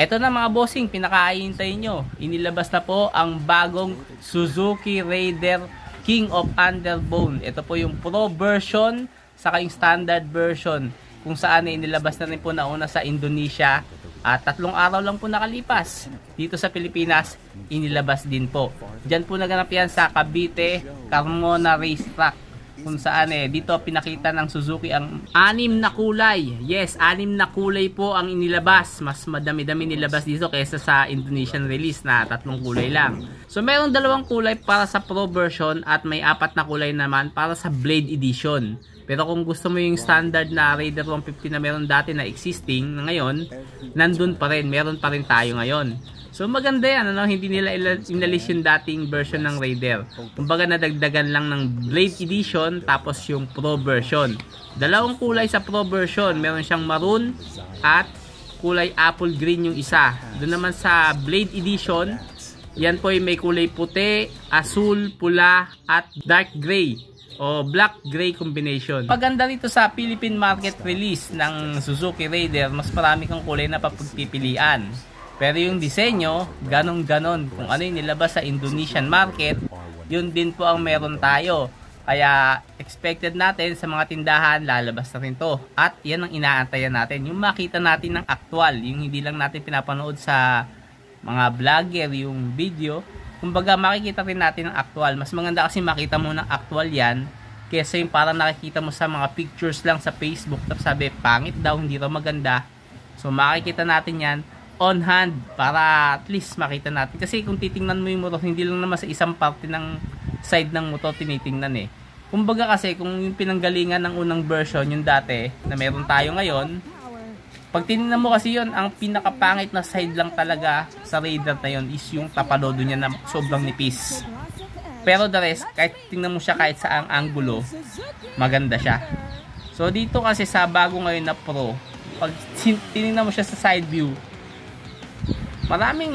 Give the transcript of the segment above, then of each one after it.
Eto na mga bossing, pinakaahintay nyo. Inilabas na po ang bagong Suzuki Raider King of Underbone. Ito po yung Pro version, saka yung standard version. Kung saan inilabas na rin po nauna sa Indonesia. At 3 araw lang po nakalipas. Dito sa Pilipinas, inilabas din po. Diyan po naganap yan sa Cavite, Carmona Racetrack. Kung saan dito pinakita ng Suzuki ang 6 na kulay. Yes, 6 na kulay po ang inilabas. Mas madami-dami nilabas dito kaysa sa Indonesian release na 3 kulay lang. So meron 2 kulay para sa Pro version at may 4 na kulay naman para sa Blade Edition. Pero kung gusto mo yung standard na Raider 150 na meron dati na existing na ngayon, nandun pa rin, meron pa rin tayo ngayon. So maganda yan, hindi nila inalis yung dating version ng Raider. Kumbaga nadagdagan lang ng Blade Edition tapos yung Pro version. 2 kulay sa Pro version, meron siyang maroon at kulay apple green yung isa. Doon naman sa Blade Edition, yan po yung may kulay puti, asul, pula at dark gray o black gray combination. Paganda rito sa Philippine market release ng Suzuki Raider, mas marami kang kulay na papagpipilian. Pero yung disenyo, ganon-ganon. Kung ano yung nilabas sa Indonesian market, yun din po ang meron tayo. Kaya expected natin sa mga tindahan, lalabas na rin to. At yan ang inaantayan natin. Yung makita natin ng actual, yung hindi lang natin pinapanood sa mga vlogger, yung video. Kumbaga makikita rin natin ng actual. Mas maganda kasi makita mo ng actual yan, kesa yung parang nakikita mo sa mga pictures lang sa Facebook. Tapos sabi, pangit daw, hindi raw maganda. So makikita natin yan on hand para at least makita natin. Kasi kung titingnan mo yung motor, hindi lang naman sa isang parte ng side ng motor tinitingnan Kumbaga kasi kung yung pinanggalingan ng unang version, yung dati na meron tayo ngayon, pag tinignan mo kasi yun, ang pinakapangit na side lang talaga sa Raider na yun is yung tapalodo niya na sobrang nipis. Pero the rest, kahit tingnan mo siya kahit saang anggulo, maganda siya. So dito kasi sa bago ngayon na Pro, pag tinignan mo siya sa side view, maraming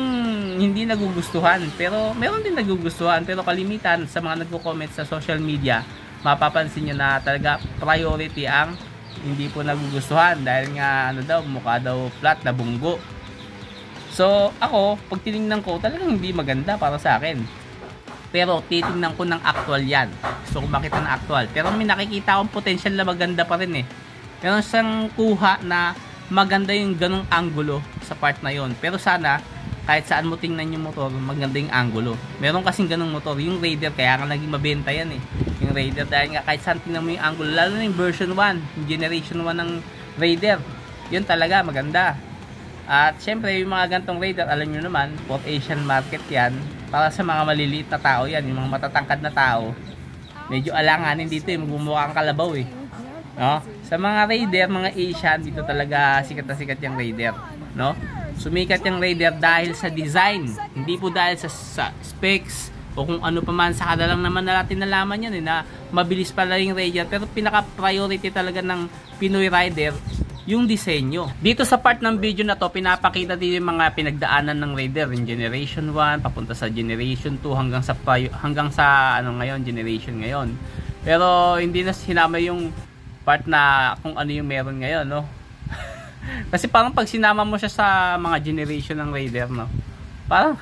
hindi nagugustuhan, pero meron din nagugustuhan. Pero kalimitan sa mga nagko-comment sa social media, mapapansin nyo na talaga priority ang hindi po nagugustuhan dahil nga mukha daw flat na bunggo. So ako, pag tinignan ko, talagang hindi maganda para sa akin. Pero titingnan ko ng actual yan. Gusto ko makita ng actual. Pero may nakikita akong potential na maganda pa rin Meron siyang kuha na maganda yung ganong angulo sa part na yon. Pero sana kahit saan mo tingnan yung motor, maganda yung angulo. Meron kasing ganong motor, yung Raider, kaya nga naging mabenta yan yung Raider, dahil nga kahit saan tingnan mo yung angulo, lalo na yung version 1, yung generation 1 ng Raider, yun talaga maganda. At syempre yung mga gantong Raider, alam nyo naman, for Asian market yan, para sa mga maliliit na tao yan, yung mga matatangkad na tao, medyo alanganin dito magmumukha kang kalabaw no? Sa mga Raider, mga Asian, dito talaga sikat na sikat yung Raider, no? Sumikat yung Raider dahil sa design, hindi po dahil sa specs o kung ano pa man. Saka lang naman natin nalaman yan na mabilis pala yung Raider, pero pinaka-priority talaga ng Pinoy Rider yung disenyo. Dito sa part ng video na to, pinapakita din yung mga pinagdaanan ng Raider, yung Generation 1 papunta sa Generation 2 hanggang sa ngayon, Generation ngayon. Pero hindi na sinama yung part na kung ano yung meron ngayon, no? Kasi parang pag sinama mo siya sa mga generation ng Raider, no? Parang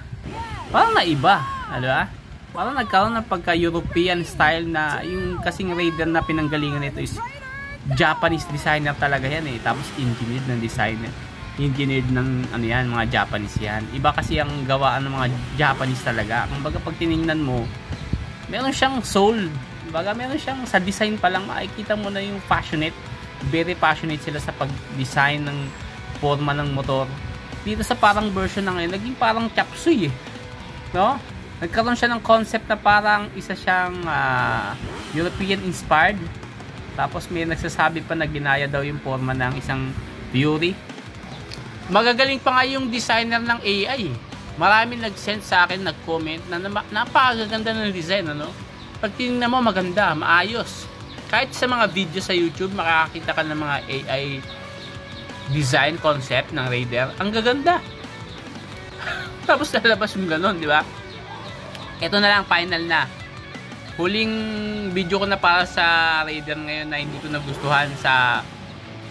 naiba, ba? Parang nagkaroon ng pagka-European style na yung kasing Raider na pinanggalingan nito is Japanese designer talaga yan Tapos engineered ng designer. Engineered ng mga Japanese yan. Iba kasi ang gawaan ng mga Japanese talaga. Kumbaga pag tiningnan mo, meron siyang soul. Kumbaga meron siyang sa design pa lang makikita mo na yung passionate. Very passionate sila sa pag-design ng forma ng motor. Dito sa parang version na ngayon, naging parang chapsuy no? Nagkaroon siya ng concept na parang isa siyang European inspired. Tapos may nagsasabi pa na ginaya daw yung forma ng isang Fury. Magagaling pa nga yung designer ng AI Maraming nag-send sa akin, nag-comment na napakaganda ng design, Pag tinignan mo, maganda, maayos. Kahit sa mga video sa YouTube, makakakita ka ng mga AI design concept ng Raider. Ang gaganda. Tapos lalabas yung ganon, di ba? Ito na lang, final na. Huling video ko na para sa Raider ngayon na hindi ko nagustuhan sa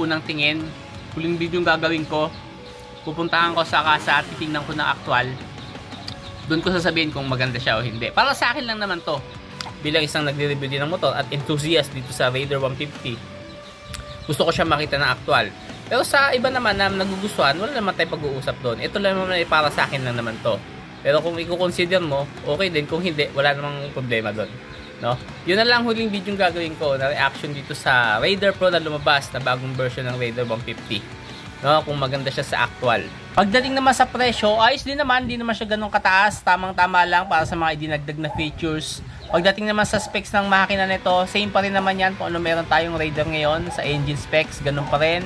unang tingin. Huling video yung gagawin ko. pupuntahan ko sa casa at titingnan ko ng actual. Doon ko sasabihin kung maganda siya o hindi. Para sa akin lang naman to, bilang isang nagre-review din ng motor at enthusiast dito sa Raider 150, gusto ko siya makita ng actual. Pero sa iba naman na nagugustuhan, wala naman tayo pag-uusap doon. Ito lang naman ay para sa akin lang naman to. Pero kung i-consider mo, okay din. Kung hindi, wala namang problema doon. No? Yun na lang huling video yung gagawin ko na reaction dito sa Raider Pro na lumabas na bagong version ng Raider 150. No? Kung maganda siya sa actual. Pagdating naman sa presyo, ayos din naman. Hindi naman siya ganun kataas. Tamang-tama lang para sa mga idinagdag na features. Pagdating naman sa specs ng makina nito, same pa rin naman yan kung ano meron tayong Raider ngayon sa engine specs. Ganun pa rin.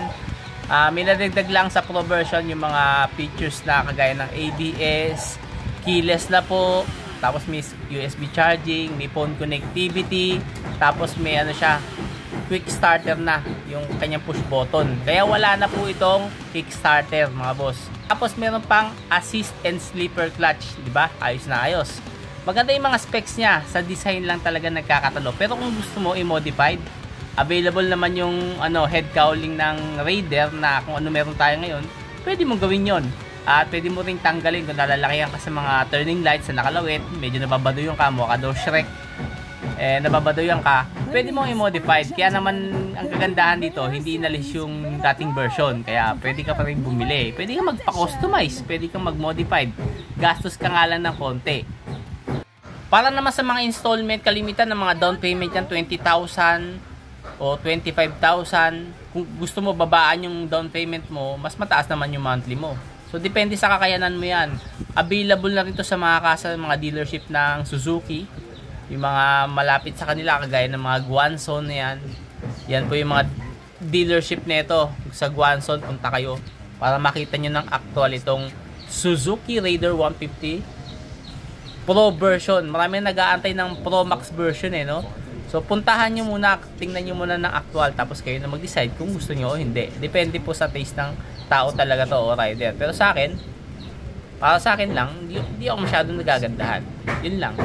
May nadagdag lang sa Pro version yung mga features na kagaya ng ABS, keyless na po, tapos may USB charging, may phone connectivity, tapos may ano siya, quick starter na yung kanyang push button. Kaya wala na po itong kick starter mga boss. Tapos meron pang assist and sleeper clutch, di ba? Ayos na ayos. Maganda yung mga specs niya, sa design lang talaga nagkakatalo. Pero kung gusto mo i-modified, available naman yung head cowling ng Raider na kung ano meron tayo ngayon, pwede mong gawin yon. At pwede mo ring tanggalin kung nalalakihan ka sa mga turning lights na nakalawit, medyo nababadoy ka, mukha daw Shrek, nababadoy ka, pwede mong i-modified. Kaya naman ang kagandahan dito, hindi inalis yung dating version, kaya pwede ka pa rin bumili, pwede ka magpa-customize, pwede kang mag-modified, gastos ka nga lang ng konti. Para naman sa mga installment, kalimitan ng mga down payment yan, 20,000 o 25,000. Kung gusto mo babaan yung down payment mo, mas mataas naman yung monthly mo. So, depende sa kakayanan mo yan. Available na rin to sa mga kasa, mga dealership ng Suzuki. Yung mga malapit sa kanila, kagaya ng mga Guanzon na yan. Yan po yung mga dealership nito. Sa Guanzon, punta kayo para makita nyo ng actual itong Suzuki Raider 150 Pro version. Marami nag-aantay ng Pro Max version no? So, puntahan nyo muna, tingnan nyo muna ng actual, tapos kayo na mag-decide kung gusto nyo o hindi. Depende po sa taste ng tao talaga to o rider. Pero sa akin, para sa akin lang, hindi ako masyadong nagagandahan. Yun lang.